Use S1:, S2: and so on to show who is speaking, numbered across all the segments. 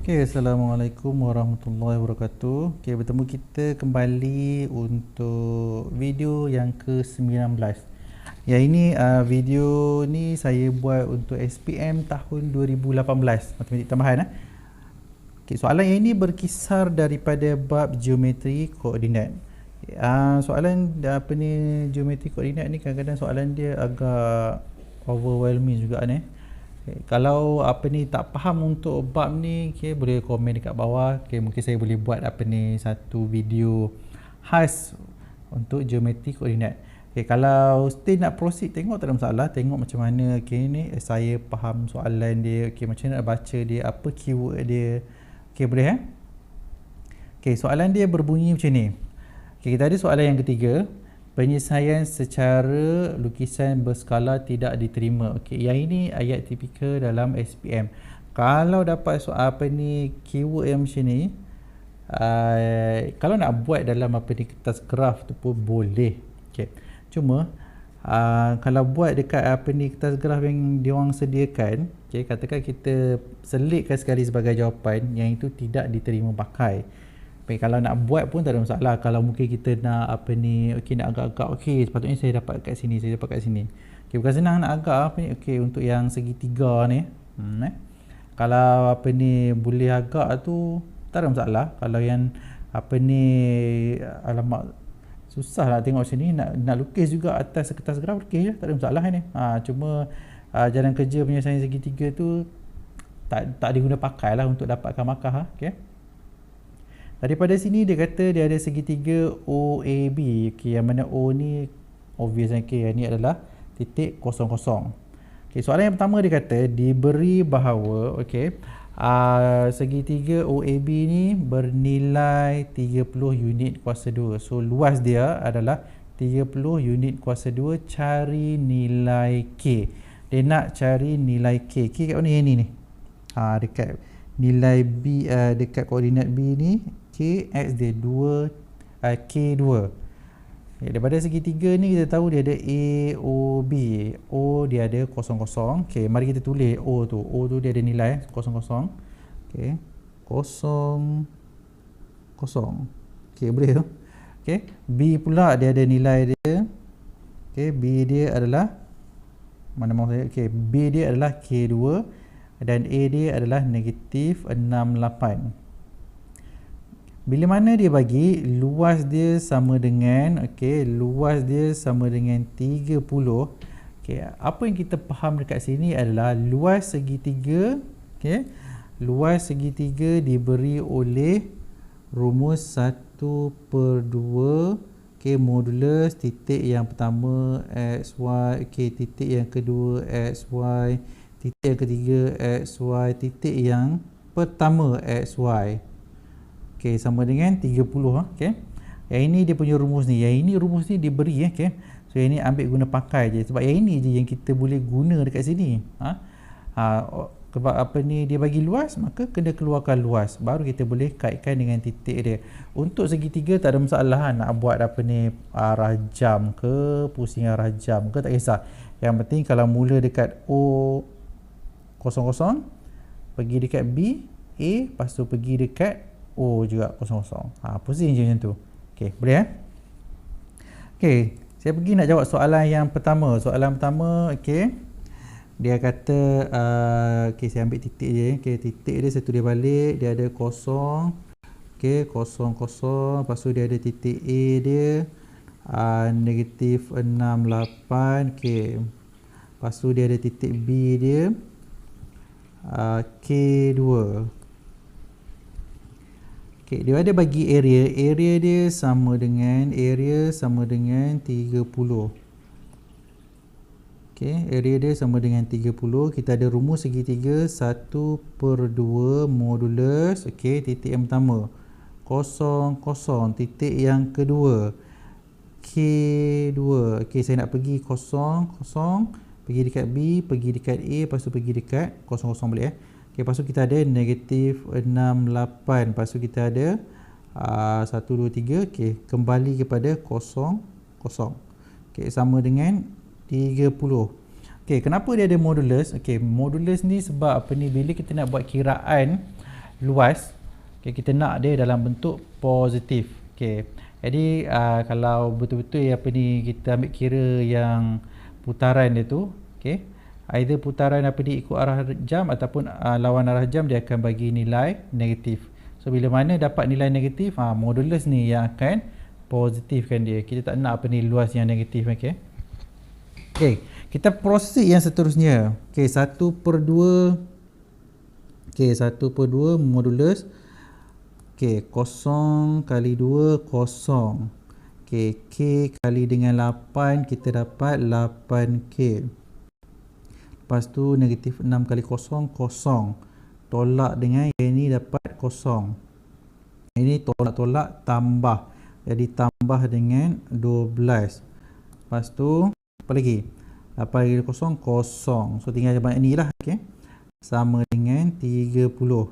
S1: Okay, Assalamualaikum warahmatullahi wabarakatuh. Okay, bertemu kita kembali untuk video yang ke-19. Ya, ini video ni saya buat untuk SPM tahun 2018, matematik tambahan. Okay, soalan yang ini berkisar daripada bab geometri koordinat. Soalan geometri koordinat ni kadang-kadang soalan dia agak overwhelming juga ni. Kalau tak faham untuk bab ni, boleh komen dekat bawah. Mungkin saya boleh buat satu video khas untuk geometri koordinat. Kalau still nak proceed tengok, tak ada masalah. Tengok macam mana ni saya faham soalan dia, macam mana nak baca dia, apa keyword dia. Boleh soalan dia berbunyi macam ni. Kita ada soalan yang ketiga. Penyelesaian secara lukisan berskala tidak diterima. Yang ini ayat tipikal dalam SPM. Kalau dapat soal keyword yang macam ni, kalau nak buat dalam kertas graf tu pun boleh. Cuma kalau buat dekat kertas graf yang diorang sediakan, katakan kita selitkan sekali sebagai jawapan, yang itu tidak diterima pakai. Kalau nak buat pun tak ada masalah. Kalau mungkin kita nak nak agak-agak, sepatutnya saya dapat kat sini, saya dapat kat sini. Bukan senang nak agak untuk yang segitiga ni. Kalau boleh agak tu tak ada masalah. Kalau yang alamak, susah nak tengok macam ni, nak lukis juga atas kertas graf, lukis je, tak ada masalah ni. Cuma jalan kerja penyelesaian segitiga tu tak diguna pakai lah untuk dapatkan markah. Daripada sini dia kata dia ada segitiga OAB. Yang mana O ni obvious. Yang ni adalah titik kosong kosong. Soalan yang pertama dia kata diberi bahawa segitiga OAB ni bernilai 30 unit kuasa 2. So luas dia adalah 30 unit kuasa 2. Cari nilai K. Dia nak cari nilai K. K kat mana yang ni? Dekat nilai B, dekat koordinat B ni, K, X dia 2, K 2. Daripada segitiga ni kita tahu dia ada A, O, B. O dia ada kosong kosong. Mari kita tulis O tu. O tu dia ada nilai kosong kosong. Kosong kosong. Boleh tu. B pula dia ada nilai dia. B dia adalah mana mahu saya? B dia adalah K2 dan A dia adalah negatif 68. Bila mana dia bagi luas dia sama dengan luas dia sama dengan 30. Apa yang kita faham dekat sini adalah luas segitiga, luas segitiga diberi oleh rumus 1/2 modulus titik yang pertama xy, titik yang kedua xy, titik yang ketiga xy, titik yang pertama xy. Sama dengan 30. Yang ini dia punya rumus ni. Yang ini rumus ni diberi. So yang ini ambil guna pakai je. Sebab yang ini je yang kita boleh guna dekat sini. Sebab dia bagi luas, maka kena keluarkan luas. Baru kita boleh kaitkan dengan titik dia. Untuk segitiga tak ada masalah nak buat arah jam ke, pusing arah jam ke, tak kisah. Yang penting kalau mula dekat O 00, pergi dekat B, A, lepas tu pergi dekat O juga 00. Pusing je macam tu. Boleh saya pergi nak jawab soalan yang pertama. Soalan pertama, dia kata saya ambil titik je. Titik dia saya tulis balik. Dia ada kosong. Kosong kosong. Lepas tu dia ada titik A dia negatif 68. Lepas tu dia ada titik B dia K2. Dia ada bagi area. Area dia sama dengan 30. Area dia sama dengan 30. Kita ada rumus segitiga 1/2 modulus titik yang pertama kosong kosong, titik yang kedua K2. Saya nak pergi kosong kosong, pergi dekat B, pergi dekat A, lepas tu pergi dekat kosong kosong balik. Lepas tu kita ada negatif 68. Lepas tu kita ada 1, 2, 3. Kembali kepada kosong kosong. Sama dengan 30. Kenapa dia ada modulus? Modulus ni sebab bila kita nak buat kiraan, luas, okay, kita nak dia dalam bentuk positif. Okay. Jadi kalau betul-betul apa ni kita ambil kira yang putaran dia tu, okay, either putaran apa ni ikut arah jam ataupun lawan arah jam, dia akan bagi nilai negatif. So bila mana dapat nilai negatif, modulus ni yang akan positifkan dia. Kita tak nak apa ni luas yang negatif. Okay. Okay, kita proceed yang seterusnya. Okay, 1/2. Okay, 1/2 modulus. Okay, 0 kali 2, 0. Okay, K kali dengan 8, kita dapat 8K. Lepas tu negatif 6 kali 0, 0. Tolak dengan yang ini dapat 0. Ini tolak-tolak tambah. Jadi tambah dengan 12. Lepas tu apa lagi? 8 kali 0, 0. So tinggal banyak ni lah. Okay, sama dengan 30.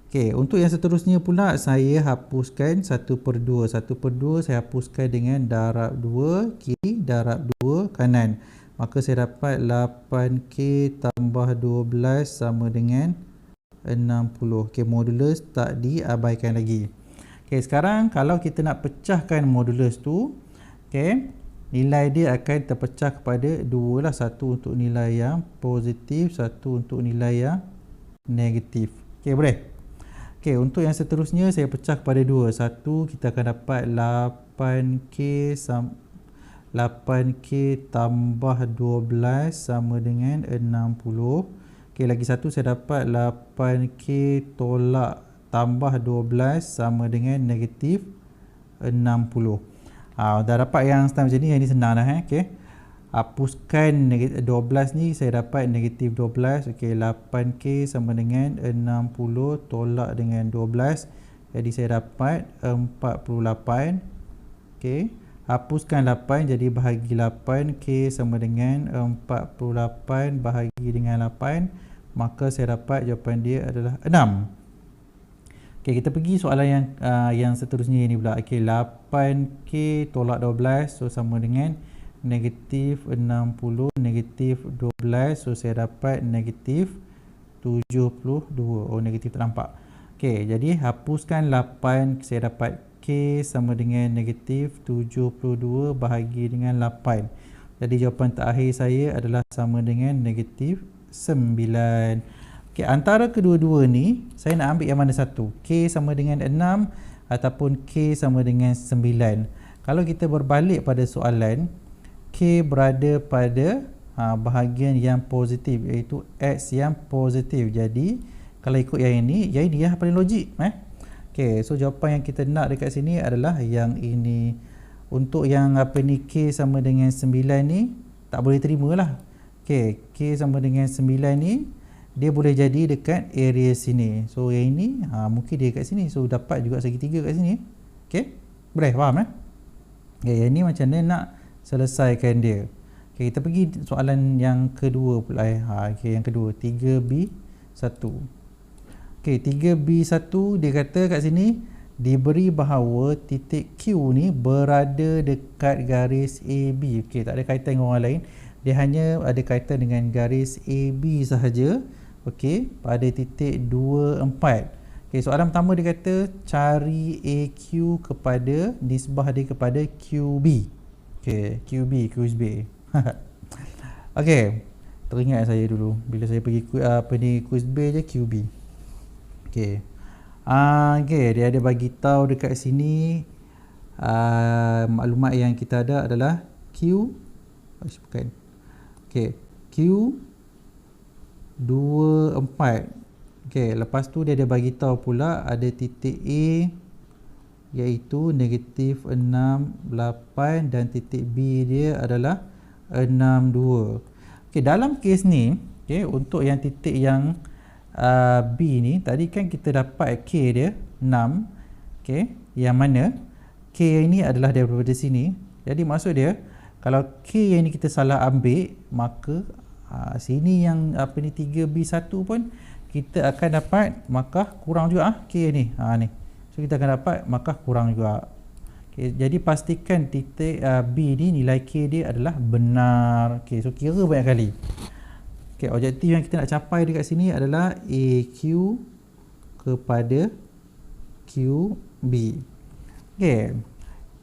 S1: Okey, untuk yang seterusnya pula saya hapuskan 1/2. 1/2 saya hapuskan dengan darab 2 kiri darab 2 kanan. Maka saya dapat 8K tambah 12 sama dengan 60. Okey, modulus tak diabaikan lagi. Okey, sekarang kalau kita nak pecahkan modulus tu, okey, nilai dia akan terpecah kepada dua lah. Satu untuk nilai yang positif, satu untuk nilai yang negatif. Okey, boleh? Okey, untuk yang seterusnya saya pecah kepada 2. Satu kita akan dapat 8K tambah 12 sama dengan 60. Okey, lagi satu saya dapat 8K tolak tambah 12 sama dengan negatif 60. Dah dapat yang start macam ni, yang ni senang dah. Okey, hapuskan 12 ni, saya dapat negatif 12. Okey, 8K sama dengan 60 tolak dengan 12. Jadi saya dapat 48. Okey, hapuskan 8 jadi bahagi 8. K sama dengan 48 bahagi dengan 8. Maka saya dapat jawapan dia adalah 6. Okey, kita pergi soalan yang seterusnya ni pula. Okey, 8K tolak 12, so sama dengan negatif 60 negatif 12, so saya dapat negatif 72. Oh, negatif tak nampak. Okey, jadi hapuskan 8, saya dapat K sama dengan negatif 72 bahagi dengan 8. Jadi jawapan terakhir saya adalah sama dengan negatif 9. Okey, antara kedua-dua ni saya nak ambil yang mana satu, K sama dengan 6 ataupun K sama dengan 9. Kalau kita berbalik pada soalan, K berada pada bahagian yang positif, iaitu X yang positif. Jadi kalau ikut yang ini yang paling logik. Okey, so jawapan yang kita nak dekat sini adalah yang ini. Untuk yang apa ni, K sama dengan 9 ni tak boleh terima lah. Okey, K sama dengan 9 ni dia boleh jadi dekat area sini. So yang ini mungkin dia dekat sini, so dapat juga segitiga kat sini. Okey, boleh faham Okay, yang ni macam mana nak selesaikan dia. Okay, kita pergi soalan yang kedua pula. Okay, yang kedua 3B1. Okay, 3B1 dia kata kat sini diberi bahawa titik Q ni berada dekat garis AB. Okay, tak ada kaitan dengan orang lain, dia hanya ada kaitan dengan garis AB sahaja. Okay, pada titik 24. Okay, soalan pertama dia kata cari AQ kepada nisbah dia kepada QB. Okay, QB, QB. Okay, teringat saya dulu bila saya pergi quiz B je QB. Okay. Okay, dia ada bagi tahu dekat sini maklumat yang kita ada adalah Q. Bukan. Okay, Q 24. Okay, lepas tu dia ada bagi tahu pula ada titik A iaitu negatif 68 dan titik B dia adalah 62. Okay, dalam kes ni, okay, untuk yang titik yang B ni, tadi kan kita dapat K dia 6. Okay, yang mana K yang ini adalah daripada sini. Jadi maksud dia, kalau K yang ni kita salah ambil, maka sini yang apa ni 3B1 pun kita akan dapat markah kurang juga K ni. Ni. So kita akan dapat markah kurang juga. Okay, jadi pastikan titik B ni nilai K dia adalah benar. Okay, so kira banyak kali. Okay, objektif yang kita nak capai dekat sini adalah AQ kepada QB. Okay.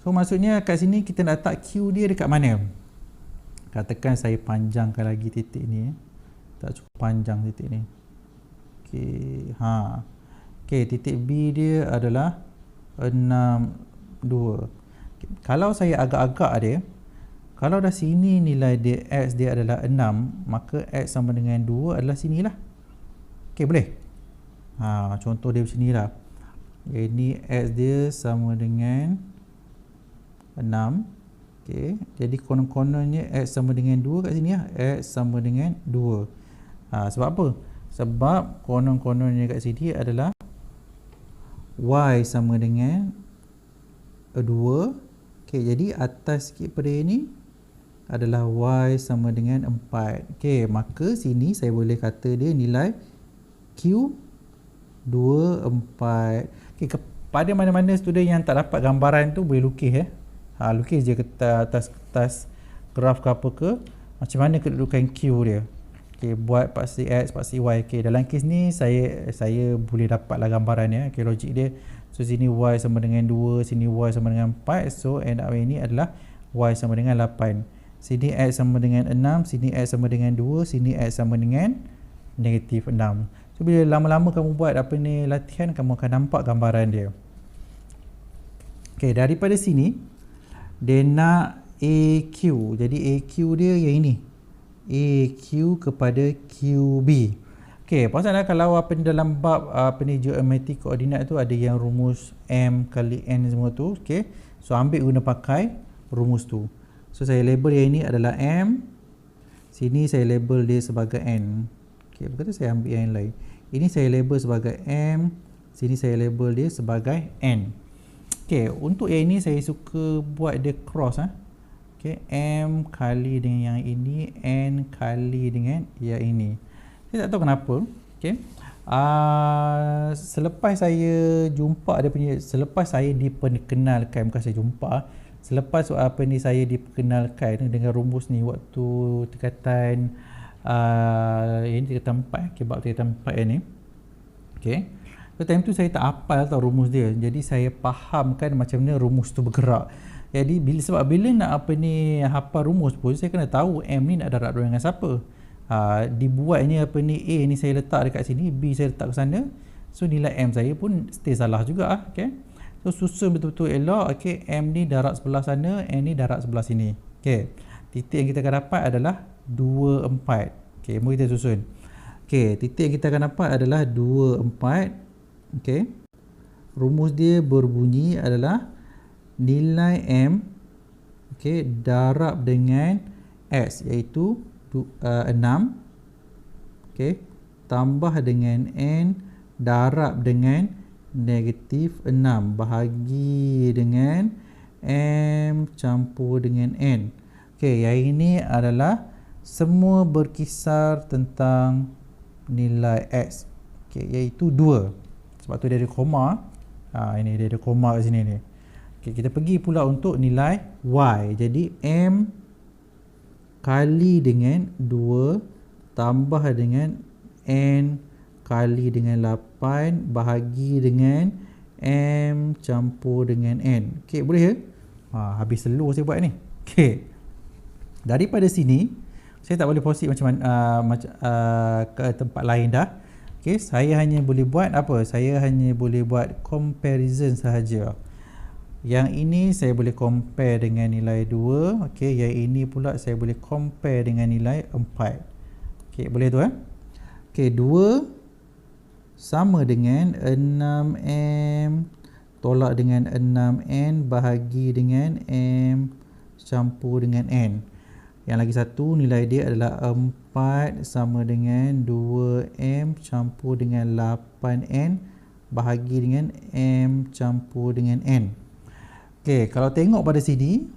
S1: So maksudnya kat sini kita nak letak Q dia dekat mana? Katakan saya panjangkan lagi titik ni. Tak cukup panjang titik ni. Okay. Okay, titik B dia adalah 6, 2. Okay. Kalau saya agak-agak dia, kalau dah sini nilai dia X dia adalah 6, maka X sama dengan 2 adalah sinilah. Okay, boleh? Contoh dia macam ni lah. Ini X dia sama dengan 6. Okay, jadi konon-kononnya X sama dengan 2 kat sini lah. X sama dengan 2. Sebab apa? Sebab konon-kononnya kat sini adalah Y sama dengan 2. Okay, jadi atas sikit pada ini adalah Y sama dengan 4. Okay, maka sini saya boleh kata dia nilai Q 2, 4. Okay, kepada mana-mana student yang tak dapat gambaran tu boleh lukis lukis je atas kertas graf ke apa ke, macam mana kedudukan Q dia. Okay, buat paksi X, paksi Y. Okay, dalam kes ni saya boleh dapatlah gambaran ya. Okay, logik dia. So sini Y sama dengan 2, sini Y sama dengan 4. So end up ini adalah Y sama dengan 8. Sini X sama dengan 6, sini X sama dengan 2, sini X sama dengan negatif 6. So bila lama-lama kamu buat latihan, kamu akan nampak gambaran dia. Okay, daripada sini dia nak AQ. Jadi AQ dia yang ini. AQ kepada QB. Okay, pasal kalau dalam bab geometri koordinat tu ada yang rumus M kali N semua tu. Okay, so ambil guna pakai rumus tu. So saya label yang ini adalah M. Sini saya label dia sebagai N. Okay, berkata saya ambil yang lain. Ini saya label sebagai M. Sini saya label dia sebagai N. Okay, untuk yang ini saya suka buat dia cross. Okay, M kali dengan yang ini, N kali dengan yang ini. Saya tak tahu kenapa. Okay. Selepas saya jumpa selepas saya diperkenalkan, bukan saya jumpa, selepas saya diperkenalkan dengan rumus ni waktu tingkatan ini tingkatan 4, okay, bab tingkatan 4 ni. Okay. So time tu saya tak hafal tau rumus dia. Jadi saya fahamkan macam mana rumus tu bergerak. Jadi sebab bila nak hafal rumus pun saya kena tahu M ni nak darab dengan siapa. Dibuatnya A ni saya letak dekat sini, B saya letak ke sana. So nilai M saya pun stay salah juga. Okay. So susun betul-betul elok. Okay, M ni darab sebelah sana, N ni darab sebelah sini. Okay. Titik yang kita akan dapat adalah 2, 4. Okay, mari kita susun. Okay, titik yang kita akan dapat adalah 2, 4. Okay. Rumus dia berbunyi adalah nilai M, okay, darab dengan X, iaitu 6. Okay. Tambah dengan N darab dengan negatif 6 bahagi dengan M campur dengan N. Okay, yang ini adalah semua berkisar tentang nilai X, okay, iaitu 2. Sebab tu dia ada koma. Ini dia ada koma kat sini ni. Okay, kita pergi pula untuk nilai Y. Jadi M kali dengan 2 tambah dengan N kali dengan 8 bahagi dengan M campur dengan N. Okay, boleh ya? Habis slow saya buat ni. Okay. Daripada sini saya tak boleh proceed macam ke tempat lain dah. Okay, saya hanya boleh buat apa? Saya hanya boleh buat comparison sahaja. Yang ini saya boleh compare dengan nilai 2. Okay, yang ini pula saya boleh compare dengan nilai 4. Okay, boleh tu Okay, 2 sama dengan 6M tolak dengan 6N bahagi dengan M campur dengan N. Yang lagi satu nilai dia adalah 4 sama dengan 2M campur dengan 8N bahagi dengan M campur dengan N. Okey, kalau tengok pada sini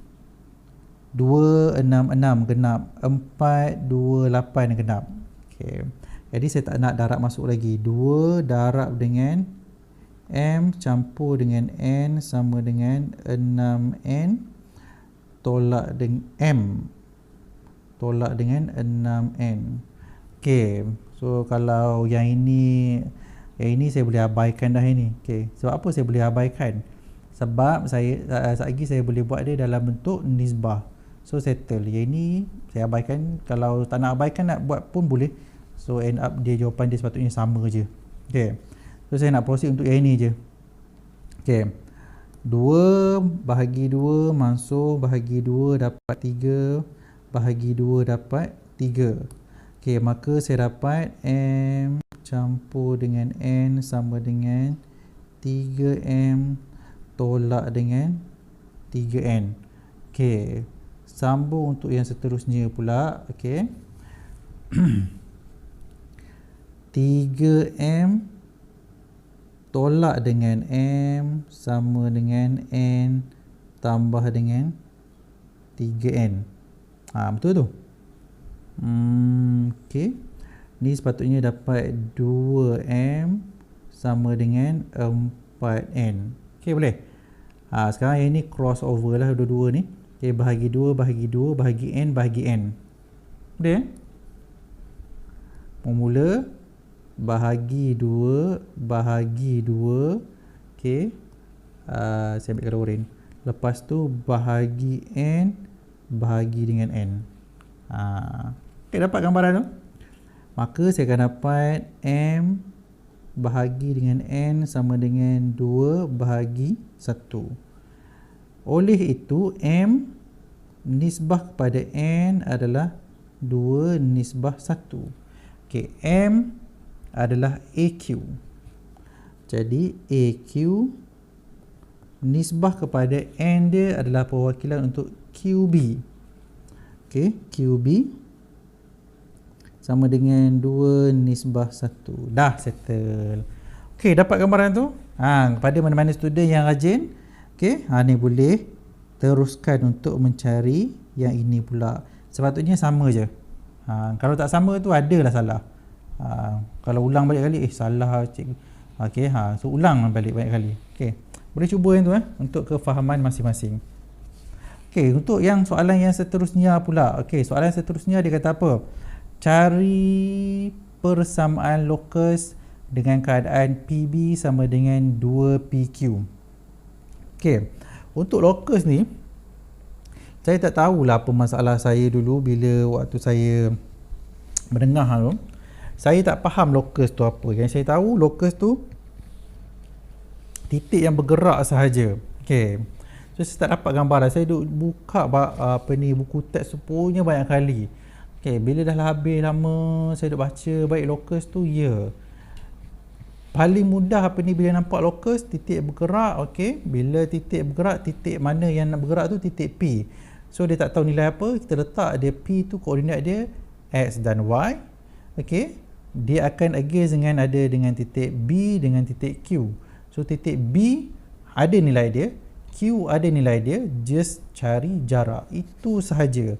S1: 2, 6, 6 genap, 4, 2, 8 genap. Okey. Jadi saya tak nak darab masuk lagi. 2 darab dengan M campur dengan N sama dengan 6N tolak dengan M tolak dengan 6N. Okey. So kalau yang ini Yang ini saya boleh abaikan dah ini. Okey, sebab apa saya boleh abaikan? Sebab lagi saya boleh buat dia dalam bentuk nisbah. So settle. Yang ini saya abaikan. Kalau tak nak abaikan nak buat pun boleh. So end up dia jawapan dia sepatutnya sama je. Okey. So saya nak proceed untuk yang ini je. Okey. 2 bahagi 2 masuk bahagi 2 dapat 3 bahagi 2 dapat 3. Okey, maka saya dapat M campur dengan N sama dengan 3M tolak dengan 3N. Okey, sambung untuk yang seterusnya pula. Okey. 3M tolak dengan M sama dengan N tambah dengan 3N. Betul tu? Okey. Ni sepatutnya dapat 2M sama dengan 4N. Okey, boleh? Sekarang yang ni crossover lah dua-dua ni. Okey, bahagi 2 bahagi 2 bahagi N bahagi N. Boleh? Formula bahagi 2 bahagi 2. Okey. Saya ambil garis oren. Lepas tu bahagi N bahagi dengan N. Okey, dapat gambaran tu? Maka saya akan dapat M bahagi dengan N sama dengan 2 bahagi 1. Oleh itu M nisbah kepada N adalah 2 nisbah 1. Okey, M adalah AQ. Jadi AQ nisbah kepada N dia adalah perwakilan untuk QB. Okey, QB sama dengan 2 nisbah 1. Dah settle. Okey, dapat gambaran tu? Kepada mana-mana student yang rajin, okey, ni boleh teruskan untuk mencari yang ini pula. Sepatutnya sama je. Kalau tak sama tu adalah salah. Kalau ulang balik kali, salah cikgu. Okey, so ulang balik banyak kali. Okey, boleh cuba yang tu untuk kefahaman masing-masing. Okey, untuk yang soalan yang seterusnya pula. Okey, soalan seterusnya dia kata apa? Cari persamaan lokus dengan keadaan PB sama dengan 2PQ. Okey, untuk lokus ni saya tak tahulah apa masalah saya dulu bila waktu saya mendengar tu. Saya tak faham lokus tu apa. Yang saya tahu lokus tu titik yang bergerak sahaja. Okey. So saya tak dapat gambaran. Saya duk buka buku teks tu punya banyak kali. Okey, bila dah habis lama saya duk baca baik lokus tu, paling mudah bila nampak lokus titik bergerak. Okey, bila titik bergerak, titik mana yang nak bergerak tu titik P. So dia tak tahu nilai apa, kita letak dia P tu koordinat dia X dan Y. Okey, dia akan against dengan titik B dengan titik Q. So titik B ada nilai dia, Q ada nilai dia, just cari jarak. Itu sahaja.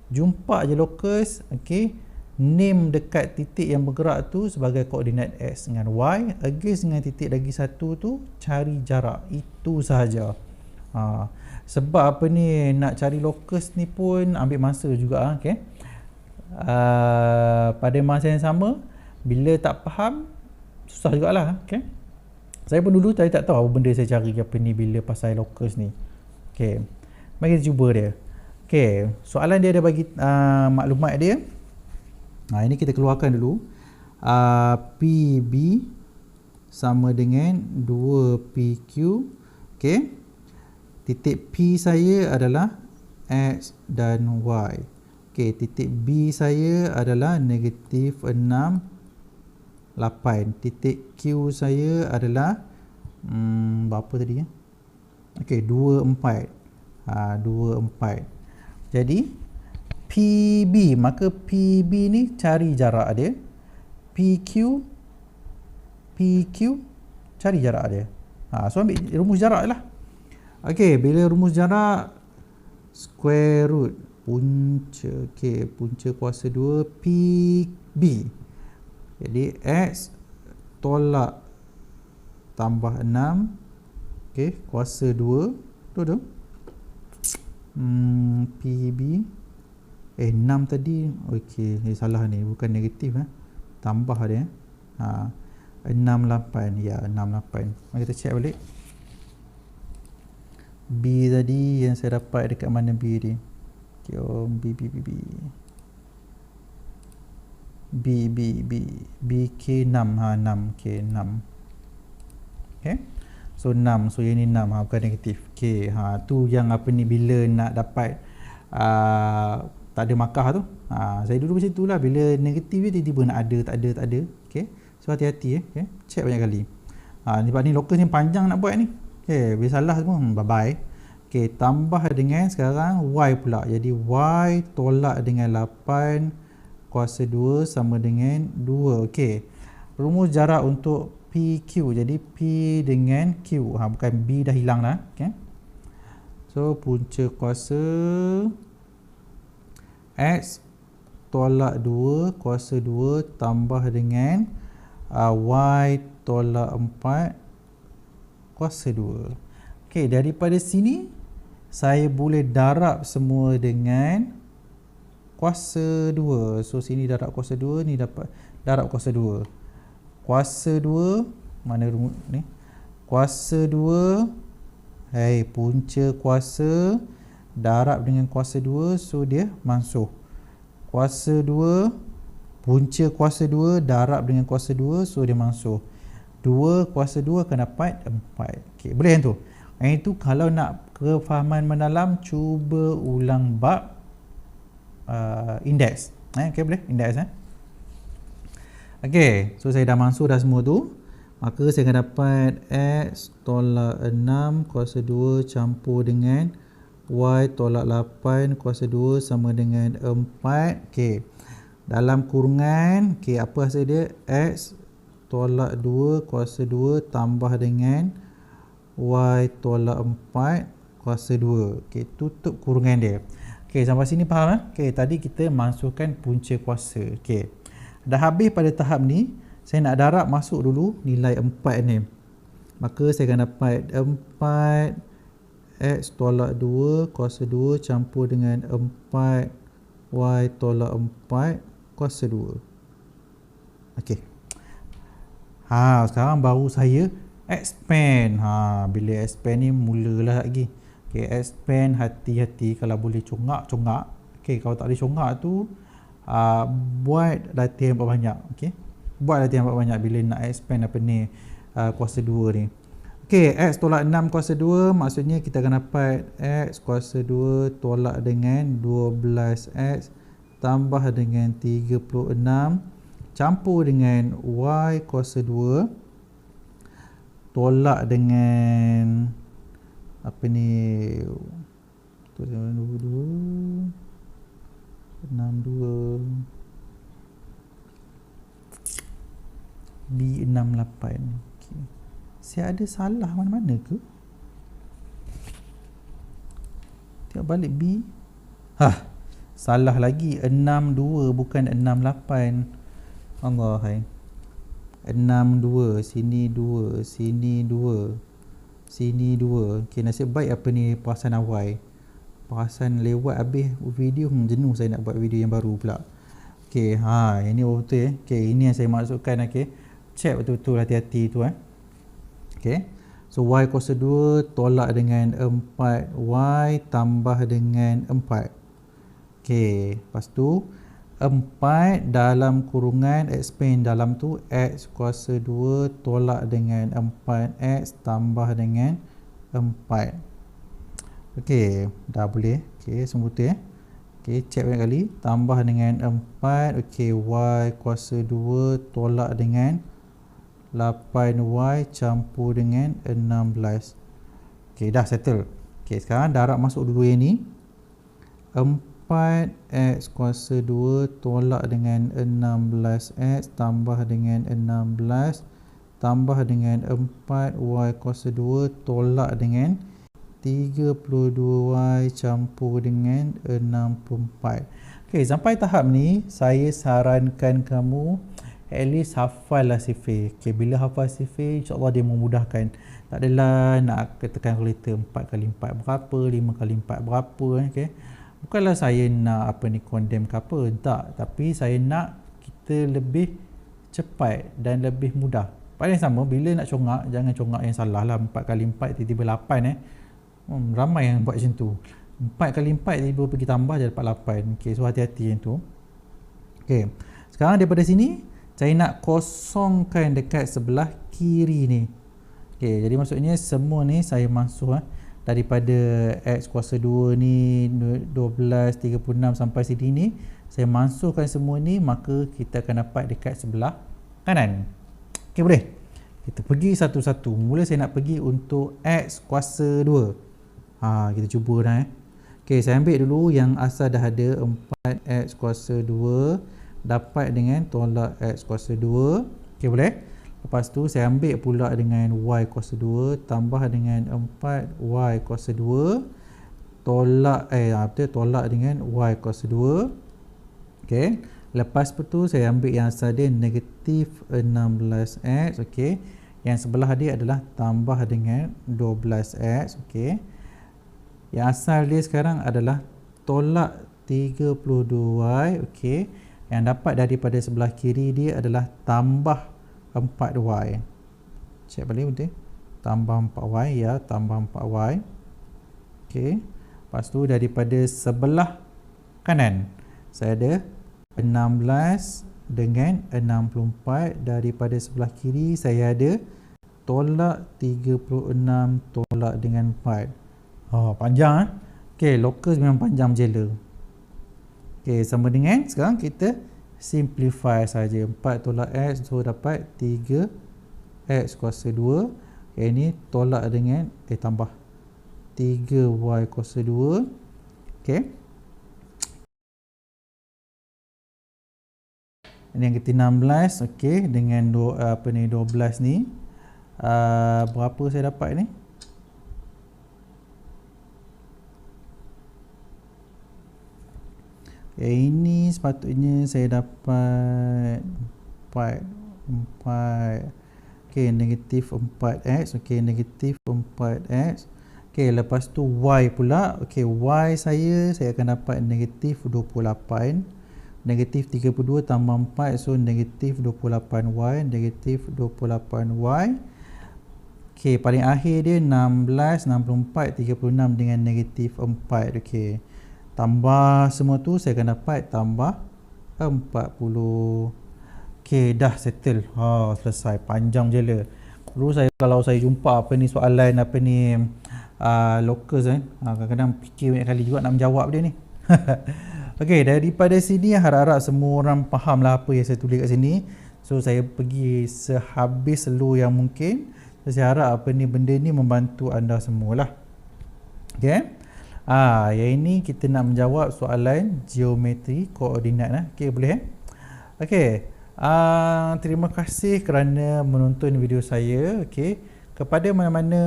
S1: Jumpa je lokus, okey, name dekat titik yang bergerak tu sebagai koordinat X dengan Y, against dengan titik lagi satu tu cari jarak. Itu sahaja. Sebab nak cari lokus ni pun ambil masa juga. Okey. Pada masa yang sama, bila tak faham susah jugalah. Okey. Saya pun dulu saya tak tahu apa benda saya cari bila pasal lokus ni. Okey. Mari kita cuba dia. Okey, soalan dia ada bagi maklumat dia. Ini kita keluarkan dulu. PB sama dengan 2PQ. Okey. Titik P saya adalah X dan Y. Okey, titik B saya adalah negatif 6, 8. Titik Q saya adalah berapa tadi ya? Okey, 2, 4. 2, 4. Jadi PB, maka PB ni cari jarak dia. PQ cari jarak dia. So ambil rumus jarak lah. Okey, bila rumus jarak square root punca, okey, punca kuasa 2 PB. Jadi X tolak tambah 6, okey, kuasa 2 tu. PB 6 tadi, okey, salah ni, bukan negatif tambah dia. 68. Ya, 68. Mari kita check balik. B tadi yang saya dapat dekat mana B ni? Okay, oh, B. K 6. 6. K 6. Okay. So 6. So yang ni 6. Bukan negatif. Okay. Tu yang apa ni, bila nak dapat tak ada markah tu. Saya dulu macam tu lah. Bila negatif dia tiba-tiba nak ada, tak ada. Okay. So hati-hati. Okay. Check banyak kali. Sebab ni locus ni panjang nak buat ni. Okay. Bila salah semua, bye-bye. Okay. Tambah dengan sekarang Y pula. Jadi Y tolak dengan 8 kuasa 2 sama dengan 2. Okay. Rumus jarak untuk PQ. Jadi P dengan Q. Bukan B dah hilang dah. Okay. So punca kuasa X tolak 2 kuasa 2 tambah dengan Y tolak 4 kuasa 2. Okey, daripada sini saya boleh darab semua dengan kuasa 2. So sini darab kuasa 2, ni dapat darab kuasa 2. Kuasa 2 mana rumus ni? Kuasa 2 punca kuasa darab dengan kuasa 2, so dia mansuh. Kuasa 2 punca kuasa 2 darab dengan kuasa 2, so dia mansuh. 2 kuasa 2 akan dapat 4. Okey, boleh yang tu. Yang itu kalau nak kefahaman mendalam, cuba ulang bab indeks. Okey, boleh indeks Okey, so saya dah mansuh dah semua tu. Maka saya akan dapat X tolak 6 kuasa 2 campur dengan Y tolak 8 kuasa 2 sama dengan 4. Okey. Dalam kurungan, okey, apa hasil dia? X tolak 2 kuasa 2 tambah dengan Y tolak 4 kuasa 2. Okey, tutup kurungan dia. Okey, sampai sini faham? Okey, tadi kita masukkan punca kuasa. Okey. Dah habis pada tahap ni, saya nak darab masuk dulu nilai 4 ni. Maka saya akan dapat 4 X tolak 2 kuasa 2 campur dengan 4 Y tolak 4 kuasa 2. Okey. Sekarang baru saya expand. Bila expand ni mulalah lagi. Okey, expand hati-hati kalau boleh congak. Okey, kalau tak boleh congak tu buat latihan banyak. Okey. Buat latihan banyak bila nak expand apa ni kuasa 2 ni. Okey, X tolak 6 kuasa 2 maksudnya kita akan dapat X kuasa 2 tolak dengan 12X tambah dengan 36 campur dengan Y kuasa 2 tolak dengan apa ni 62 62 B68. Okay. Saya ada salah mana-mana ke? Tengok balik B. Salah lagi. 62 bukan 68. Allah hai. 62. Sini 2. Sini 2. Sini 2. Okay, nasib baik apa ni perasan awal. Perasan lewat habis video. Jenuh saya nak buat video yang baru pula. Okay, ini betul Okay, ini yang saya maksudkan. Okay, check betul-betul, hati-hati tu Okay. So Y kuasa 2 tolak dengan 4Y tambah dengan 4. Okay, lepas tu 4 dalam kurungan expand dalam tu X kuasa 2 tolak dengan 4X tambah dengan 4. Okay, dah boleh. Okay, semua betul Okay, check banyak kali. Tambah dengan 4. Okay, Y kuasa 2 tolak dengan 8Y campur dengan 16. Okay, dah settle. Okay, sekarang darab masuk dulu yang ni. 4X kuasa 2 tolak dengan 16X tambah dengan 16 tambah dengan 4Y kuasa 2 tolak dengan 32Y campur dengan 64. Okay, sampai tahap ni saya sarankan kamu at least hafal lah sifir. Okay, bila hafal sifir, insyaAllah dia memudahkan. Tak adalah nak tekan kalkulator 4 kali 4 berapa, 5 kali 4 berapa. Okay. Bukanlah saya nak apa ni condemn ke apa, tak. Tapi saya nak kita lebih cepat dan lebih mudah. Paling sama, bila nak congak, jangan congak yang salah lah. 4 kali 4 tiba-tiba 8 ramai yang buat macam tu. 4 kali 4 tiba-tiba pergi tambah jadi dapat 8. Okay, so hati-hati yang tu. Okay, sekarang daripada sini saya nak kosongkan dekat sebelah kiri ni. Okay, jadi maksudnya semua ni saya masuk daripada X kuasa 2 ni 12, 36 sampai sini ni, saya masukkan semua ni, maka kita akan dapat dekat sebelah kanan. Okay, boleh? Kita pergi satu-satu. Mula saya nak pergi untuk X kuasa 2. Kita cuba dah Okay, saya ambil dulu yang asal dah ada 4X kuasa 2 dapat dengan tolak X kuasa 2. Okay, boleh? Lepas tu saya ambil pula dengan Y kuasa 2 tambah dengan 4Y kuasa 2 tolak tolak dengan Y kuasa 2. Okay, lepas tu saya ambil yang asal dia negatif 16X. Okay, yang sebelah dia adalah tambah dengan 12X. Okay, yang asal dia sekarang adalah tolak 32Y. Okay, yang dapat daripada sebelah kiri dia adalah tambah 4Y. Cek balik betul? Tambah 4Y, ya, tambah 4Y. Okay, lepas tu daripada sebelah kanan saya ada 16 dengan 64. Daripada sebelah kiri saya ada tolak 36 tolak dengan 4. Panjang Okay, locus memang panjang jela. Okay, sama dengan sekarang kita simplify saja. 4 tolak X, so dapat 3X kuasa 2. Okay, ini tolak dengan tambah 3Y kuasa 2. Okay, ini yang ke-16. Okay, dengan 12 ni berapa saya dapat ni? Ini sepatutnya saya dapat 4. Okay, negatif 4X. Okay, negatif 4X. Okay, lepas tu Y pula. Okay, Y saya akan dapat negatif 28. Negatif 32 tambah 4, so negatif 28Y. Negatif 28Y. Okay, paling akhir dia 16, 64, 36 dengan negatif 4. Okay, tambah semua tu saya akan dapat tambah 40. Okay, dah settle. Selesai. Panjang je lah. Dulu kalau saya jumpa soalan locus kadang-kadang fikir banyak kali juga nak menjawab dia ni. Okay, daripada sini harap-harap semua orang faham lah apa yang saya tulis kat sini. So saya pergi sehabis slow yang mungkin. Saya harap benda ni membantu anda semualah. Okay, yang ini kita nak menjawab soalan geometri koordinat. Okay, boleh Okay, terima kasih kerana menonton video saya. Okay, kepada mana-mana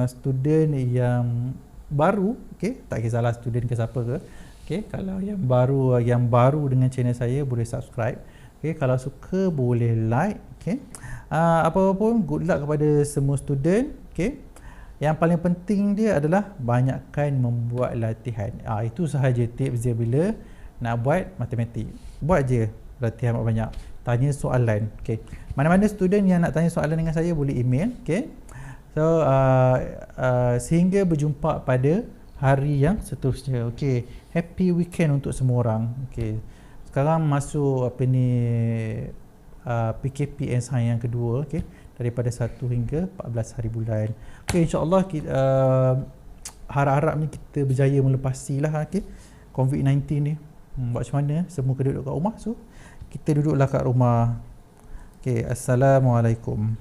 S1: student yang baru, okay, tak kisahlah student ke siapa ke. Okay, kalau yang baru dengan channel saya boleh subscribe. Okay, kalau suka boleh like. Okay, apa-apa pun good luck kepada semua student. Okay, yang paling penting dia adalah banyakkan membuat latihan. Itu sahaja tips dia bila nak buat matematik. Buat je latihan banyak. Tanya soalan. Okay, mana-mana student yang nak tanya soalan dengan saya boleh email. Okay, so sehingga berjumpa pada hari yang seterusnya. Okay, happy weekend untuk semua orang. Okay, sekarang masuk PKP Ensign yang kedua. Okay, daripada 1 hingga 14 hari bulan. Okay, insyaAllah harap-harapnya kita berjaya melepasilah COVID-19 ni. Buat macam mana? Semua kena duduk kat rumah. So kita duduklah kat rumah. Okay, Assalamualaikum.